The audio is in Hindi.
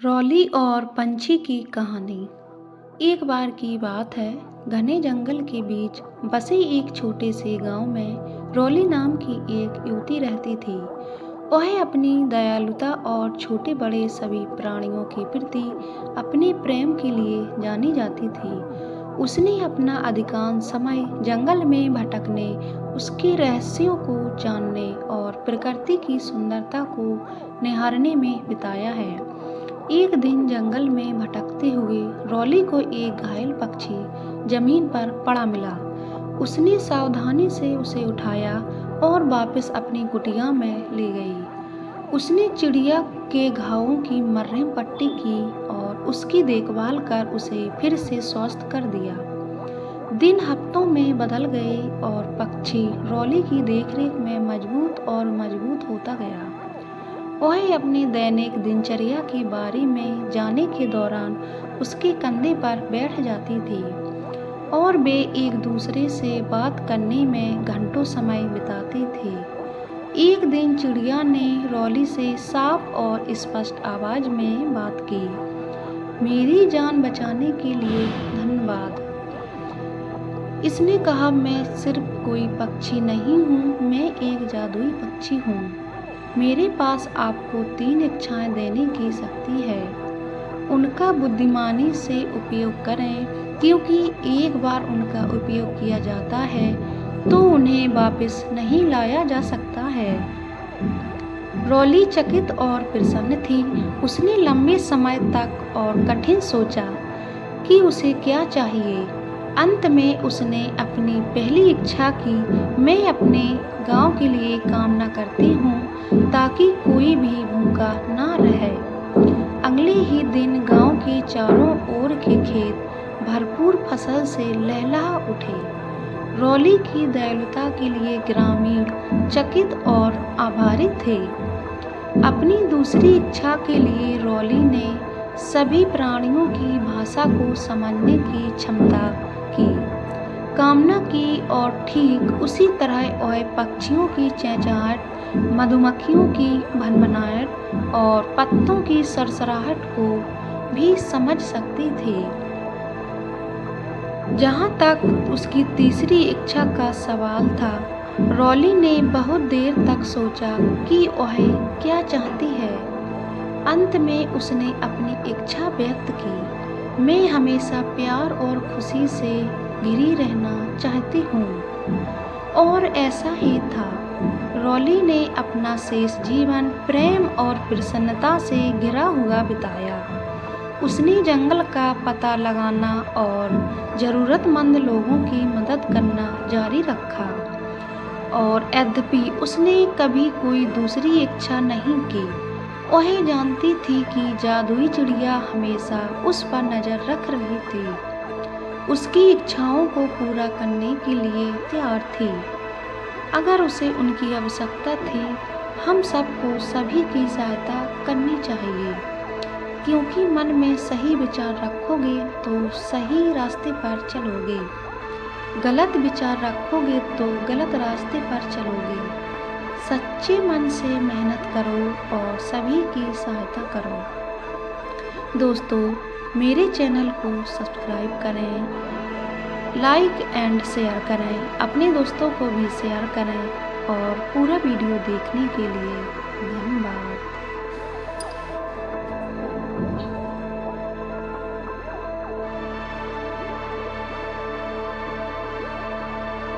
रॉली और पंछी की कहानी। एक बार की बात है, घने जंगल के बीच बसे एक छोटे से गांव में रॉली नाम की एक युवती रहती थी। वह अपनी दयालुता और छोटे बड़े सभी प्राणियों के प्रति अपने प्रेम के लिए जानी जाती थी। उसने अपना अधिकांश समय जंगल में भटकने, उसके रहस्यों को जानने और प्रकृति की सुंदरता को निहारने में बिताया है। एक दिन जंगल में भटकते हुए रॉली को एक घायल पक्षी जमीन पर पड़ा मिला। उसने सावधानी से उसे उठाया और वापस अपनी कुटिया में ले गई। उसने चिड़िया के घावों की मरहम पट्टी की और उसकी देखभाल कर उसे फिर से स्वस्थ कर दिया। दिन हफ्तों में बदल गए और पक्षी रॉली की देखरेख में मजबूत और मजबूत होता गया। वह अपनी दैनिक दिनचर्या के बारे में जानने के दौरान उसके कंधे पर बैठ जाती थी और वे एक दूसरे से बात करने में घंटों समय बिताते थे। एक दिन चिड़िया ने रॉली से साफ और स्पष्ट आवाज में बात की। मेरी जान बचाने के लिए धन्यवाद। इसने कहा, मैं सिर्फ कोई पक्षी नहीं हूँ, मैं एक जादुई पक्षी हूँ। मेरे पास आपको 3 इच्छाएं देने की शक्ति है। उनका बुद्धिमानी से उपयोग करें, क्योंकि एक बार उनका उपयोग किया जाता है तो उन्हें वापस नहीं लाया जा सकता है। रॉली चकित और प्रसन्न थी। उसने लंबे समय तक और कठिन सोचा कि उसे क्या चाहिए। अंत में उसने अपनी पहली इच्छा की, मैं अपने गांव के लिए कामना करती हूँ ताकि कोई भी भूखा ना रहे। अगले ही दिन गांव के चारों ओर के खेत भरपूर फसल से लहलहा उठे। रॉली की दयालुता के लिए ग्रामीण चकित और आभारी थे। अपनी दूसरी इच्छा के लिए रॉली ने सभी प्राणियों की भाषा को समझने की क्षमता की कामना की और ठीक उसी तरह वह पक्षियों की चहचहाहट, मधुमक्खियों की भनभनाहट और पत्तों की सरसराहट को भी समझ सकती थी। जहाँ तक उसकी तीसरी इच्छा का सवाल था, रॉली ने बहुत देर तक सोचा कि वह क्या चाहती है। अंत में उसने अपनी इच्छा व्यक्त की, मैं हमेशा प्यार और खुशी से घिरी रहना चाहती हूँ। और ऐसा ही था। रॉली ने अपना शेष जीवन प्रेम और प्रसन्नता से घिरा हुआ बिताया। उसने जंगल का पता लगाना और ज़रूरतमंद लोगों की मदद करना जारी रखा। और यद्यपि उसने कभी कोई दूसरी इच्छा नहीं की, वह जानती थी कि जादुई चिड़िया हमेशा उस पर नज़र रख रही थी, उसकी इच्छाओं को पूरा करने के लिए तैयार थी। अगर उसे उनकी आवश्यकता थी, हम सबको सभी की सहायता करनी चाहिए, क्योंकि मन में सही विचार रखोगे तो सही रास्ते पर चलोगे, गलत विचार रखोगे तो गलत रास्ते पर चलोगे। सच्चे मन से मेहनत करो और सभी की सहायता करो। दोस्तों, मेरे चैनल को सब्सक्राइब करें, लाइक एंड शेयर करें, अपने दोस्तों को भी शेयर करें और पूरा वीडियो देखने के लिए धन्यवाद।